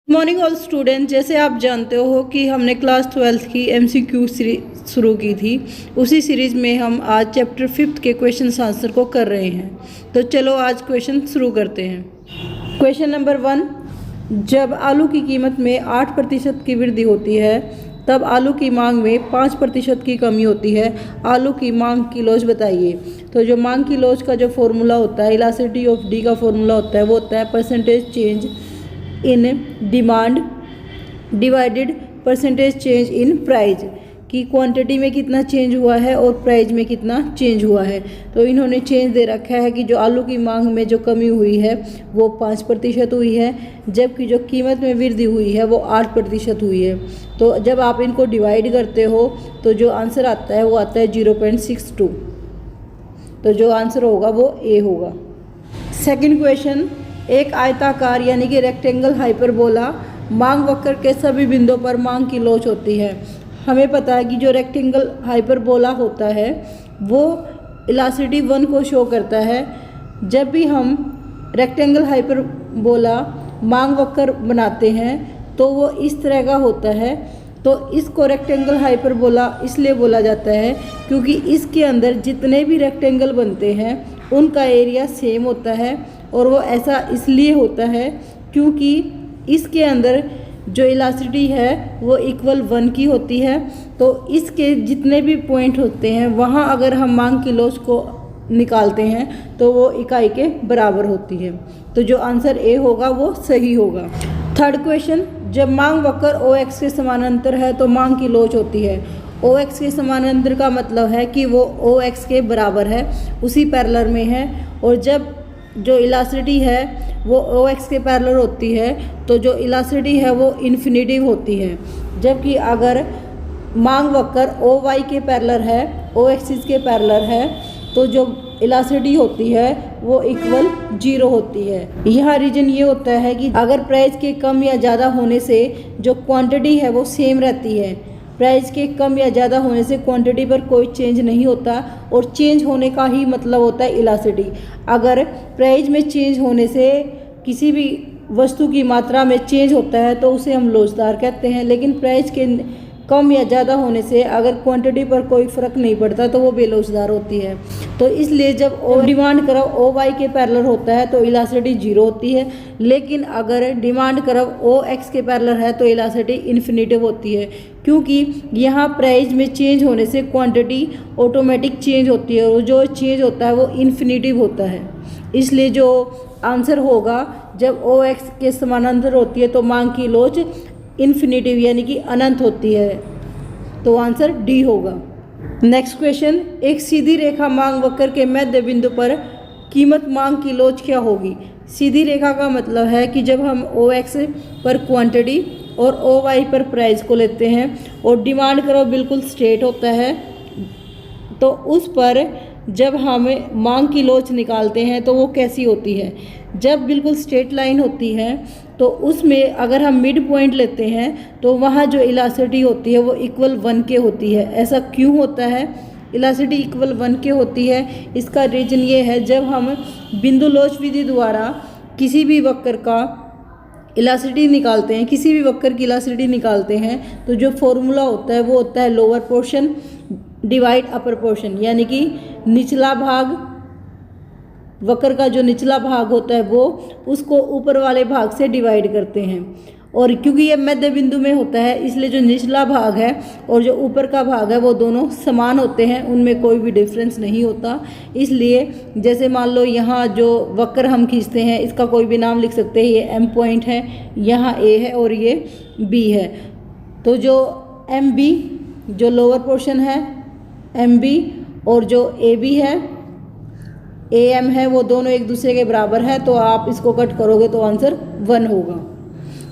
Morning all student, जैसे आप जानते हो कि हमने क्लास 12th की MCQ सीरीज शुरू की थी। उसी सीरीज में हम आज चैप्टर 5th के क्वेश्चन आंसर को कर रहे हैं। तो चलो आज क्वेश्चन शुरू करते हैं। क्वेश्चन नंबर 1, जब आलू की कीमत में 8% की वृद्धि होती है तब आलू की मांग में 5% की कमी होती है। आलू की मांग की लॉज बताइए। तो जो मांग की लॉज का जो फॉर्मूला होता है, इलास्टिसिटी ऑफ डी का फॉर्मूला होता है, वो होता है percentage change in demand divided percentage change in price, कि क्वांटिटी में कितना चेंज हुआ है और प्राइस में कितना चेंज हुआ है। तो इन्होंने चेंज दे रखा है कि जो आलू की मांग में जो कमी हुई है वो 5% हुई है, जबकि जो कीमत में वृद्धि हुई है वो 8% हुई है। तो जब आप इनको डिवाइड करते हो तो जो आंसर आता है वो आता है 0.62। तो जो आंसर होगा वो ए होगा। सेकंड क्वेश्चन, एक आयताकार यानी कि रेक्टेंगल हाइपरबोला मांग वक्र के सभी बिंदुओं पर मांग की लॉज होती है। हमें पता है कि जो रेक्टेंगल हाइपरबोला होता है वो इलास्टिसिटी 1 को शो करता है। जब भी हम रेक्टेंगल हाइपरबोला मांग वक्र बनाते हैं तो वो इस तरह का होता है। तो इसको रेक्टेंगल हाइपरबोला इसलिए बोला जाता है क्योंकि इसके अंदर जितने भी रेक्टेंगल बनते हैं उनका एरिया सेम होता है, और वो ऐसा इसलिए होता है क्योंकि इसके अंदर जो इलास्टिसिटी है वो इक्वल 1 की होती है। तो इसके जितने भी पॉइंट होते हैं वहाँ अगर हम मांग की लॉज को निकालते हैं तो वो इकाई के बराबर होती है। तो जो आंसर ए होगा वो सही होगा। थर्ड क्वेश्चन, जब मांग वक्र OX के समानांतर है तो मांग की लॉज होती है। OX के समानांतर का मतलब है कि वो OX के बराबर है, उसी पैरेलल में है। और जब जो इलास्टिसिटी है वो OX के पैरेलल होती है तो जो इलास्टिसिटी है वो इन्फिनिटिव होती है। जबकि अगर मांग वक्र OY के पैरेलल है, O एक्सिस के पैरेलल है, तो जो इलास्टिसिटी होती है वो इक्वल 0 होती है। यहाँ रीजन ये होता है कि अगर प्राइस के कम या ज़्यादा होने से जो क्वांटिटी है वो सेम रहती है। प्राइस के कम या ज़्यादा होने से क्वांटिटी पर कोई चेंज नहीं होता, और चेंज होने का ही मतलब होता है इलास्टिसिटी। अगर प्राइस में चेंज होने से किसी भी वस्तु की मात्रा में चेंज होता है तो उसे हम लोचदार कहते हैं, लेकिन प्राइस के कम या ज़्यादा होने से अगर क्वांटिटी पर कोई फ़र्क नहीं पड़ता तो वो बेलोचदार होती है। तो इसलिए जब डिमांड कर्व OY के पैरेलल होता है तो इलास्टिसिटी 0 होती है, लेकिन अगर डिमांड कर्व OX के पैरेलल है तो इलास्टिसिटी इन्फिनिटिव होती है, क्योंकि यहाँ प्राइस में चेंज होने से क्वांटिटी ऑटोमेटिक चेंज होती है और जो चेंज होता है वो इन्फिनिटिव होता है। इसलिए जो आंसर होगा, जब OX के समानांतर होती है तो मांग की लॉज इन्फिनिटिव यानी कि अनंत होती है। तो आंसर डी होगा। नेक्स्ट क्वेश्चन, एक सीधी रेखा मांग वक्र के मध्य बिंदु पर कीमत मांग की लॉज क्या होगी। सीधी रेखा का मतलब है कि जब हम OX पर क्वांटिटी और OY पर प्राइस को लेते हैं और डिमांड कर्व बिल्कुल स्ट्रेट होता है, तो उस पर जब हम मांग की लॉज निकालते हैं तो वो कैसी होती है। जब बिल्कुल स्ट्रेट लाइन होती है तो उसमें अगर हम मिड पॉइंट लेते हैं तो वहाँ जो इलास्टिसिटी होती है वो इक्वल 1 के होती है। ऐसा क्यों होता है? इलास्टिसिटी इक्वल 1 के होती है, इसका रीज़न ये है, जब हम बिंदु लॉज विधि द्वारा किसी भी वक्र का इलास्टिसिटी निकालते हैं, किसी भी वक्र की इलास्टिसिटी निकालते हैं, तो जो फॉर्मूला होता है वो होता है lower portion divide upper portion, यानी कि निचला भाग, वक्र का जो निचला भाग होता है वो उसको ऊपर वाले भाग से डिवाइड करते हैं। और क्योंकि ये मध्य बिंदु में होता है इसलिए जो निचला भाग है और जो ऊपर का भाग है वो दोनों समान होते हैं, उनमें कोई भी डिफरेंस नहीं होता। इसलिए जैसे मान लो यहाँ जो वक्र हम खींचते हैं इसका कोई भी नाम लिख सकते हैं। ये M पॉइंट है, यहाँ A है और ये B है। तो जो MB जो लोअर पोर्शन है MB और जो AB है AM है, वो दोनों एक दूसरे के बराबर है। तो आप इसको कट करोगे तो आंसर 1 होगा।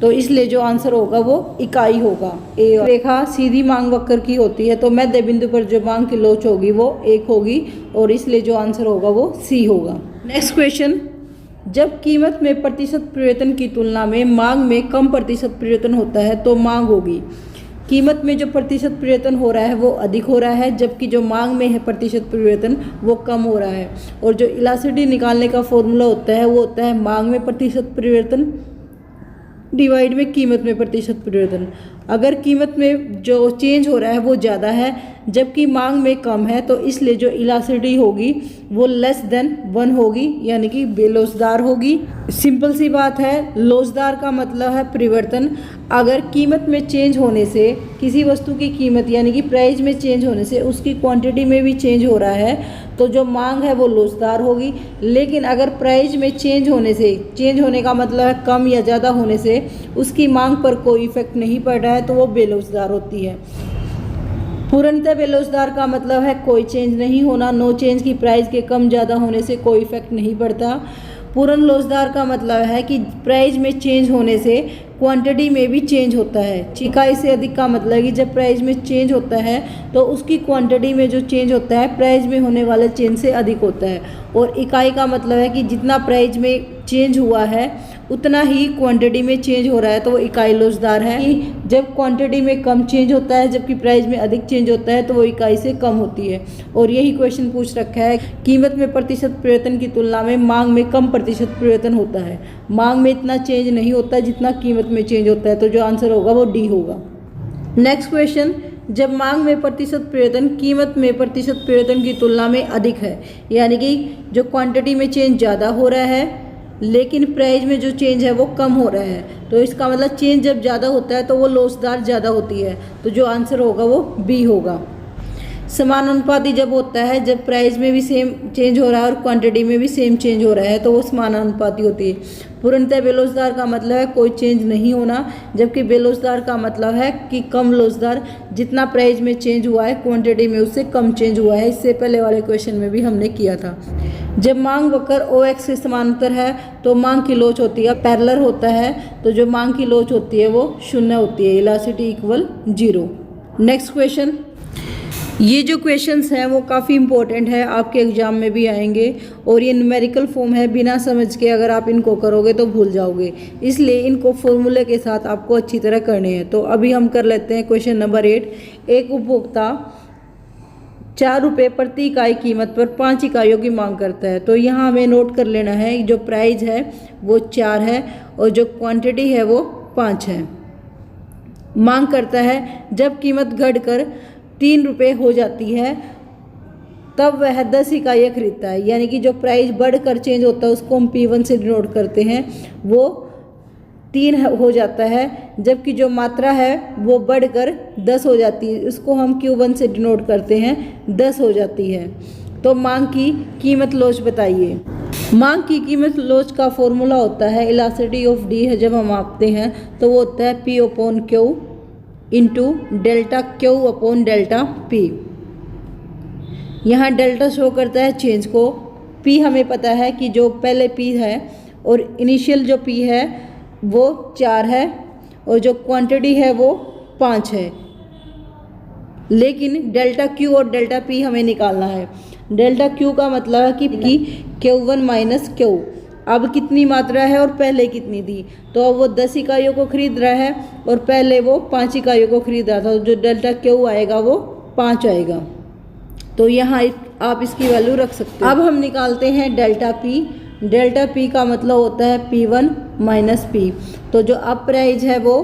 तो इसलिए जो आंसर होगा वो इकाई होगा। ए रेखा सीधी मांग वक्र की होती है तो मध्य बिंदु पर जो मांग की लॉज होगी वो 1 होगी, और इसलिए जो आंसर होगा वो C होगा। नेक्स्ट क्वेश्चन, जब कीमत में प्रतिशत परिवर्तन की तुलना में मांग में कम प्रतिशत परिवर्तन होता है तो मांग होगी। कीमत में जो प्रतिशत परिवर्तन हो रहा है वो अधिक हो रहा है, जबकि जो मांग में है प्रतिशत परिवर्तन वो कम हो रहा है। और जो इलास्टिसिटी निकालने का फॉर्मूला होता है वो होता है मांग में प्रतिशत परिवर्तन डिवाइड में कीमत में प्रतिशत परिवर्तन। अगर कीमत में जो चेंज हो रहा है वो ज़्यादा है जबकि मांग में कम है तो इसलिए जो इलास्टिसिटी होगी वो लेस देन 1 होगी, यानी कि बेलोसदार होगी। सिंपल सी बात है, लोसदार का मतलब है परिवर्तन। अगर कीमत में चेंज होने से किसी वस्तु की कीमत यानी कि प्राइस में चेंज होने से उसकी क्वांटिटी में भी चेंज हो रहा है तो जो मांग है वो लोसदार होगी। लेकिन अगर प्राइस में चेंज होने का मतलब है कम या ज़्यादा होने से उसकी मांग पर कोई इफेक्ट नहीं पड़ रहा है तो वो बेलोसदार होती है। पूर्णतः बेलोसदार का मतलब है कोई चेंज नहीं होना, नो चेंज की प्राइस के कम ज़्यादा होने से कोई इफेक्ट नहीं पड़ता। पूर्ण लोसदार का मतलब है कि प्राइस में चेंज होने से क्वांटिटी में भी चेंज होता है। इकाई से अधिक का मतलब है कि जब प्राइस में चेंज होता है तो उसकी क्वांटिटी में जो चेंज होता है प्राइस में होने वाले चेंज से अधिक होता है। और इकाई का मतलब है कि जितना प्राइस में चेंज हुआ है उतना ही क्वांटिटी में चेंज हो रहा है तो वो इकाई लोसदार है। कि जब क्वांटिटी में कम चेंज होता है जबकि प्राइस में अधिक चेंज होता है तो वो इकाई से कम होती है। और यही क्वेश्चन पूछ रखा है, कीमत में प्रतिशत परिवर्तन की तुलना में मांग में कम प्रतिशत परिवर्तन होता है। मांग में इतना चेंज नहीं होता जितना कीमत में चेंज होता है, तो जो आंसर होगा वो डी होगा। नेक्स्ट क्वेश्चन, जब मांग में प्रतिशत परिवर्तन कीमत में प्रतिशत परिवर्तन की तुलना में अधिक है, यानी कि जो क्वांटिटी में चेंज ज़्यादा हो रहा है लेकिन प्राइस में जो चेंज है वो कम हो रहा है, तो इसका मतलब चेंज जब ज़्यादा होता है तो वो लोसदार ज़्यादा होती है, तो जो आंसर होगा वो बी होगा। समानुपाती जब होता है, जब प्राइस में भी सेम चेंज हो रहा है और क्वांटिटी में भी सेम चेंज हो रहा है तो वो समानुपाती होती है। पूर्णतः बेलोसदार का मतलब है कोई चेंज नहीं होना, जबकि बेलोसदार का मतलब है कि कम लोसदार, जितना प्राइस में चेंज हुआ है क्वांटिटी में उससे कम चेंज हुआ है। इससे पहले वाले क्वेश्चन में भी हमने किया था। जब मांग वक्र OX के समांतर है तो मांग की लोच होती है, पैरेलल होता है तो जो मांग की लोच होती है वो 0 होती है, इलास्टिसिटी इक्वल 0। नेक्स्ट क्वेश्चन, ये जो क्वेश्चंस हैं वो काफ़ी इंपॉर्टेंट है, आपके एग्जाम में भी आएंगे और ये न्यूमेरिकल फॉर्म है, बिना समझ के अगर आप इनको करोगे तो भूल जाओगे, इसलिए इनको फॉर्मूले के साथ आपको अच्छी तरह करने हैं। तो अभी हम कर लेते हैं क्वेश्चन नंबर 8। एक उपभोक्ता 4 रुपये प्रति इकाई कीमत पर 5 इकाइयों की मांग करता है। तो यहाँ हमें नोट कर लेना है, जो प्राइस है वो 4 है और जो क्वांटिटी है वो 5 है। मांग करता है जब कीमत घटकर 3 रुपये हो जाती है तब वह 10 इकाइयाँ खरीदता है, यानी कि जो प्राइस बढ़कर चेंज होता है उसको हम P1 से डिनोट करते हैं, वो 3 हो जाता है, जबकि जो मात्रा है वो बढ़कर 10 हो जाती है, उसको हम Q1 से डिनोट करते हैं, 10 हो जाती है। तो मांग की कीमत लोच बताइए। मांग की कीमत लोच का फॉर्मूला होता है इलास्टिसिटी ऑफ डी है, जब हम मापते हैं तो वो होता है P/Q into delta Q upon delta P। यहाँ डेल्टा शो करता है चेंज को, P हमें पता है कि जो पहले P है और इनिशियल जो P है वो 4 है और जो क्वांटिटी है वो 5 है, लेकिन डेल्टा Q और डेल्टा P हमें निकालना है। डेल्टा Q का मतलब है कि Q1 माइनस Q, अब कितनी मात्रा है और पहले कितनी थी, तो अब वो 10 इकाइयों को खरीद रहा है और पहले वो 5 इकाइयों को खरीद रहा था, तो जो डेल्टा Q आएगा वो 5 आएगा। तो यहाँ आप इसकी वैल्यू रख सकते हो। अब हम निकालते हैं डेल्टा P। डेल्टा P का मतलब होता है P1 माइनस P। तो जो अब प्राइस है वो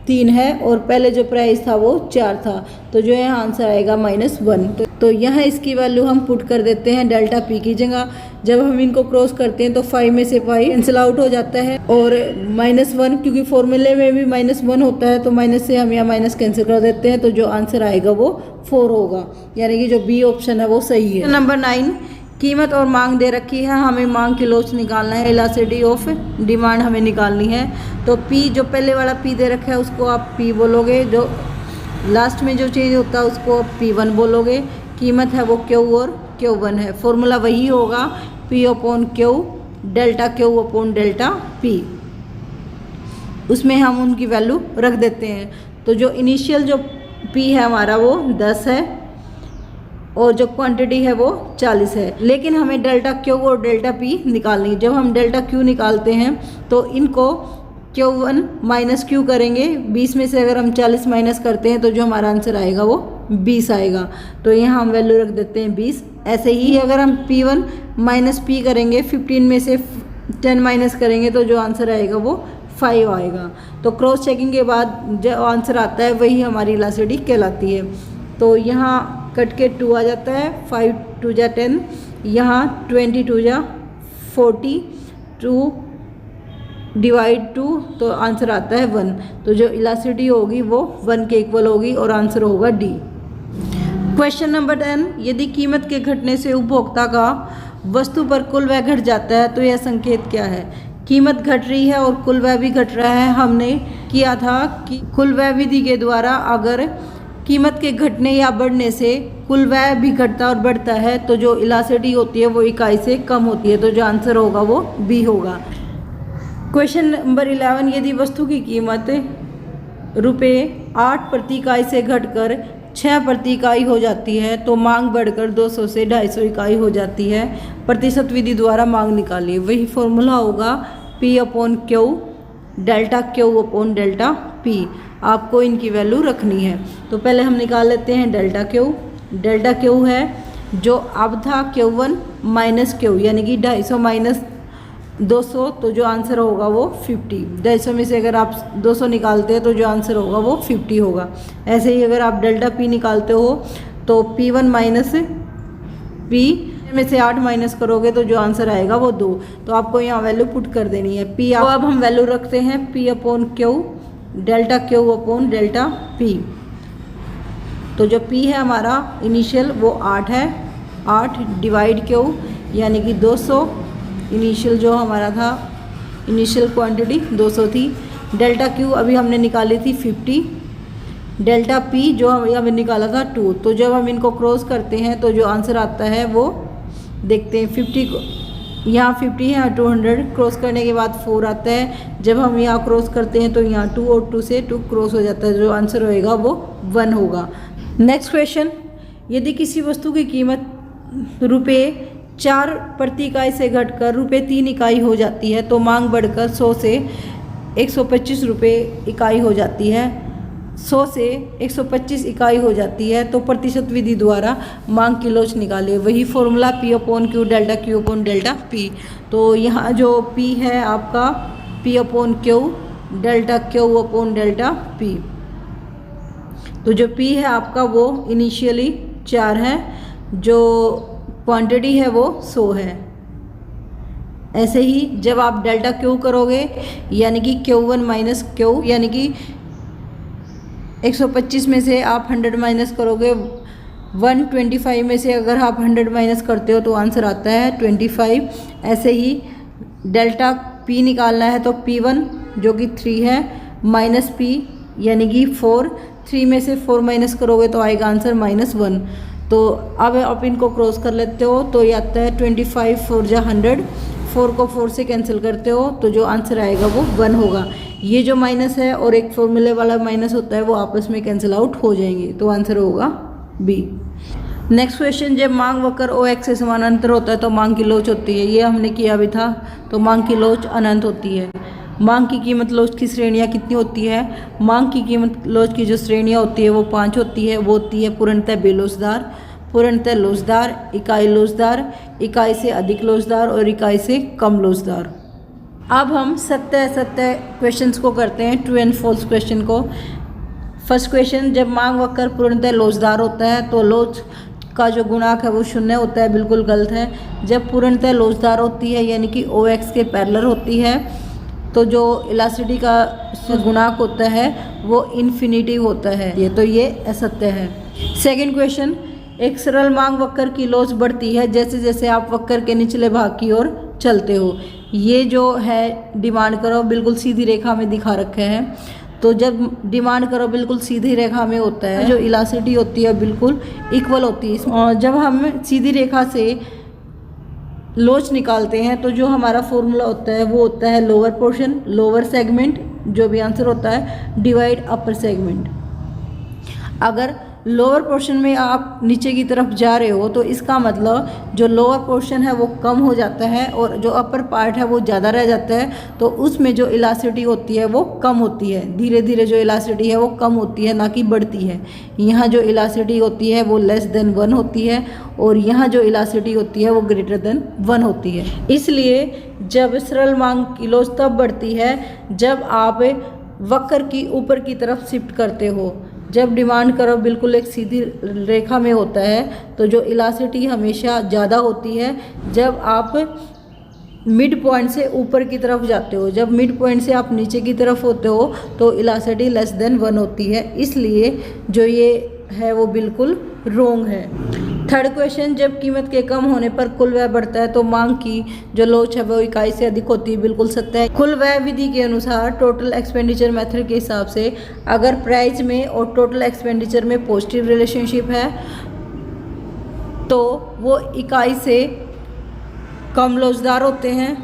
3 है और पहले जो प्राइस था वो 4 था, तो जो यहाँ आंसर आएगा -1। तो यहाँ इसकी वैल्यू हम पुट कर देते हैं डेल्टा P की जगह। जब हम इनको क्रॉस करते हैं तो 5 में से 5 कैंसिल आउट हो जाता है और -1, क्योंकि फॉर्मूले में भी -1 होता है तो माइनस से हम यहाँ माइनस कैंसिल कर देते हैं, तो जो आंसर आएगा वो 4 होगा, यानी कि जो बी ऑप्शन है वो सही है। नंबर 9, कीमत और मांग दे रखी है, हमें मांग की लोच निकालना है, इलास्टिसिटी ऑफ डिमांड हमें निकालनी है। तो P जो पहले वाला P दे रखा है उसको आप P बोलोगे, जो लास्ट में जो चेंज होता है उसको आप P1 बोलोगे। कीमत है वो Q और Q1 है, फॉर्मूला वही होगा P/Q delta Q upon delta P। उसमें हम उनकी वैल्यू रख देते हैं। तो जो इनिशियल जो P है हमारा वो 10 है और जो क्वांटिटी है वो 40 है, लेकिन हमें डेल्टा Q और डेल्टा P निकालनी है। जब हम डेल्टा Q निकालते हैं तो इनको Q1 माइनस Q करेंगे, 20 में से अगर हम 40 माइनस करते हैं तो जो हमारा आंसर आएगा वो 20 आएगा। तो यहाँ हम वैल्यू रख देते हैं 20। ऐसे ही अगर हम P1 माइनस P करेंगे, 15 में से 10 माइनस करेंगे तो जो आंसर आएगा वो 5 आएगा। तो क्रॉस चेकिंग के बाद जो आंसर आता है वही हमारी इलास्टिसिटी कहलाती है। तो यहाँ कट के 2 आ जाता है, 5 2 जा 10, यहाँ 22 जा 40, 2 डिवाइड 2, तो आंसर आता है 1। तो जो इलास्टिसिटी होगी वो 1 के इक्वल होगी और आंसर होगा डी। क्वेश्चन नंबर 10, यदि कीमत के घटने से उपभोक्ता का वस्तु पर कुल व्यय घट जाता है तो यह संकेत क्या है? कीमत घट रही है और कुल व्यय भी घट रहा है। हमने किया था कि कुल व्यय विधि के द्वारा अगर कीमत के घटने या बढ़ने से कुल व्यय भी घटता और बढ़ता है तो जो इलास्टिसिटी होती है वो इकाई से कम होती है। तो जो आंसर होगा वो बी होगा। क्वेश्चन नंबर 11, यदि वस्तु की कीमत रुपये 8 प्रति इकाई से घटकर 6 प्रति इकाई हो जाती है तो मांग बढ़कर 200 से 250 इकाई हो जाती है। प्रतिशत विधि द्वारा मांग निकालिए। वही फॉर्मूला होगा P upon Q, delta Q upon delta P। आपको इनकी वैल्यू रखनी है। तो पहले हम निकाल लेते हैं डेल्टा क्यू। डेल्टा क्यू है जो अब था Q1 माइनस क्यू, यानी कि 250 माइनस 200, तो जो आंसर होगा वो 50। 250 में से अगर आप 200 निकालते हैं तो जो आंसर होगा वो 50 होगा। ऐसे ही अगर आप डेल्टा P निकालते हो तो P1 माइनस P में से 8 माइनस करोगे तो जो आंसर आएगा वो 2। तो आपको यहाँ वैल्यू पुट कर देनी है P। तो अब हम वैल्यू रखते हैं P upon Q, delta Q upon delta P। तो जो P है हमारा इनिशियल वो 8 है, 8 डिवाइड क्यू यानी कि 200। इनिशियल जो हमारा था, इनिशियल क्वांटिटी 200 थी। डेल्टा क्यू अभी हमने निकाली थी 50, डेल्टा P जो हमने निकाला था 2। तो जब हम इनको क्रॉस करते हैं तो जो आंसर आता है वो देखते हैं 50 को, यहाँ 50 है 200 क्रॉस करने के बाद 4 आता है। जब हम यहाँ क्रॉस करते हैं तो यहाँ 2 और 2 से 2 क्रॉस हो जाता है। जो आंसर होएगा वो 1 होगा। नेक्स्ट क्वेश्चन, यदि किसी वस्तु की कीमत रुपये 4 प्रति इकाई से घटकर रुपये 3 इकाई हो जाती है तो मांग बढ़कर 100 से 125 रुपये इकाई हो जाती है। 100 से 125 इकाई हो जाती है तो प्रतिशत विधि द्वारा मांग की लोच निकालिए। वही formula P upon Q, delta Q upon delta P। तो यहाँ जो P है आपका P upon Q, delta Q upon delta P। तो जो P है आपका वो इनिशियली 4 है, जो क्वांटिटी है वो 100 है। ऐसे ही जब आप डेल्टा क्यू करोगे यानी कि Q1 माइनस क्यू, यानी कि 125 में से आप 100 माइनस करोगे, 125 में से अगर आप 100 माइनस करते हो तो आंसर आता है 25। ऐसे ही डेल्टा P निकालना है तो P1 जो कि 3 है माइनस P यानी कि 4, 3 में से 4 माइनस करोगे तो आएगा आंसर -1। तो अब आप इनको क्रॉस कर लेते हो तो ये आता है 25 4 जा 100, 4 को 4 से कैंसिल करते हो तो जो आंसर आएगा वो 1 होगा। ये जो माइनस है और एक फॉर्मूले वाला माइनस होता है वो आपस में कैंसिल आउट हो जाएंगे। तो आंसर होगा बी। नेक्स्ट क्वेश्चन, जब मांग वक्र OX से समानांतर होता है तो मांग की लोच होती है। ये हमने किया भी था। तो मांग की लोच अनंत होती है। मांग की कीमत लोच की श्रेणियाँ कितनी होती है? मांग की कीमत लोच की जो श्रेणियाँ होती है वो 5 होती है। वो होती है पूर्णतः बेलोचदार, पूर्णतः लोचदार, इकाई लोचदार, इकाई से अधिक लोचदार और इकाई से कम लोचदार। अब हम सत्य असत्य क्वेश्चंस को करते हैं, ट्रू एंड फॉल्स क्वेश्चन को। फर्स्ट क्वेश्चन, जब मांग वक्र पूर्णतः लोचदार होता है तो लोच का जो गुणांक है वो 0 होता है। बिल्कुल गलत है। जब पूर्णतः लोचदार होती है यानी कि OX के पैरेलल होती है तो जो इलास्टिसिटी का गुणांक होता है वो इन्फिनिटिव होता है। ये तो ये असत्य है। सेकंड क्वेश्चन, एक सरल मांग वक्र की लोच बढ़ती है जैसे जैसे आप वक्र के निचले भाग की ओर चलते हो। ये जो है डिमांड करो बिल्कुल सीधी रेखा में दिखा रखे हैं। तो जब डिमांड करो बिल्कुल सीधी रेखा में होता है, जो इलास्टिसिटी होती है बिल्कुल इक्वल होती है। और जब हम सीधी रेखा से लोच निकालते हैं तो जो हमारा फॉर्मूला होता है वो होता है लोअर पोर्शन, लोअर सेगमेंट, जो भी आंसर होता है, डिवाइड अपर सेगमेंट। अगर लोअर पोर्शन में आप नीचे की तरफ जा रहे हो तो इसका मतलब जो लोअर पोर्शन है वो कम हो जाता है और जो अपर पार्ट है वो ज़्यादा रह जाता है, तो उसमें जो इलास्टिसिटी होती है वो कम होती है। धीरे धीरे जो इलास्टिसिटी है वो कम होती है, ना कि बढ़ती है। यहाँ जो इलास्टिसिटी होती है वो लेस देन 1 होती है और यहाँ जो इलास्टिसिटी होती है वो ग्रेटर देन 1 होती है। इसलिए जब सरल मांग की लॉज तब बढ़ती है जब आप वक्र की ऊपर की तरफ शिफ्ट करते हो। जब डिमांड कर्व बिल्कुल एक सीधी रेखा में होता है तो जो इलास्टिसिटी हमेशा ज़्यादा होती है जब आप मिड पॉइंट से ऊपर की तरफ जाते हो। जब मिड पॉइंट से आप नीचे की तरफ होते हो तो इलास्टिसिटी लेस देन 1 होती है। इसलिए जो ये है वो बिल्कुल रोंग है। थर्ड क्वेश्चन, जब कीमत के कम होने पर कुल व्यय बढ़ता है तो मांग की जो लोच है वो इकाई से अधिक होती है। बिल्कुल सत्य है। कुल व्यय विधि के अनुसार टोटल एक्सपेंडिचर मेथड के हिसाब से अगर प्राइस में और टोटल एक्सपेंडिचर में पॉजिटिव रिलेशनशिप है तो वो इकाई से कम लोचदार होते हैं।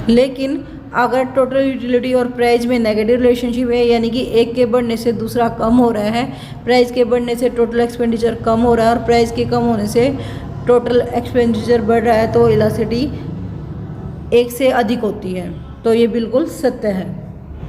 लेकिन अगर टोटल यूटिलिटी और प्राइस में नेगेटिव रिलेशनशिप है, यानी कि एक के बढ़ने से दूसरा कम हो रहा है, प्राइस के बढ़ने से टोटल एक्सपेंडिचर कम हो रहा है और प्राइस के कम होने से टोटल एक्सपेंडिचर बढ़ रहा है, तो इलास्टिसिटी 1 से अधिक होती है। तो ये बिल्कुल सत्य है।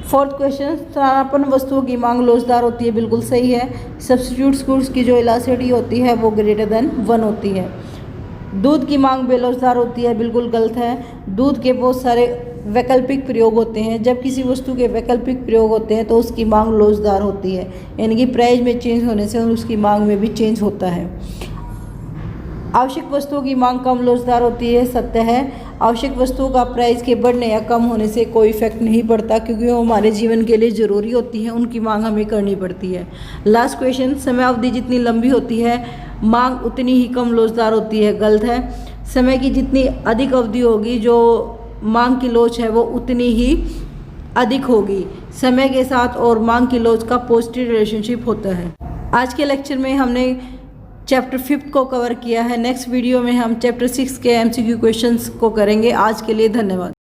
फोर्थ क्वेश्चन, स्थानापन्न वस्तुओं की मांग लोचदार होती है। बिल्कुल सही है। सब्स्टिट्यूट गुड्स की जो इलास्टिसिटी होती है वो ग्रेटर देन 1 होती है। दूध की मांग बेलोचदार होती है। बिल्कुल गलत है। दूध के बहुत सारे वैकल्पिक प्रयोग होते हैं। जब किसी वस्तु के वैकल्पिक प्रयोग होते हैं तो उसकी मांग लोचदार होती है, यानी कि प्राइस में चेंज होने से उसकी मांग में भी चेंज होता है। आवश्यक वस्तुओं की मांग कम लोचदार होती है। सत्य है। आवश्यक वस्तुओं का प्राइस के बढ़ने या कम होने से कोई इफेक्ट नहीं पड़ता, क्योंकि वो हमारे जीवन के लिए ज़रूरी होती है, उनकी मांग हमें करनी पड़ती है। लास्ट क्वेश्चन, समय अवधि जितनी लंबी होती है मांग उतनी ही कम लोचदार होती है। गलत है। समय की जितनी अधिक अवधि होगी जो मांग की लोच है वो उतनी ही अधिक होगी। समय के साथ और मांग की लोच का पॉजिटिव रिलेशनशिप होता है। आज के लेक्चर में हमने चैप्टर 5 को कवर किया है। नेक्स्ट वीडियो में हम चैप्टर 6 के MCQ क्वेश्चंस को करेंगे। आज के लिए धन्यवाद।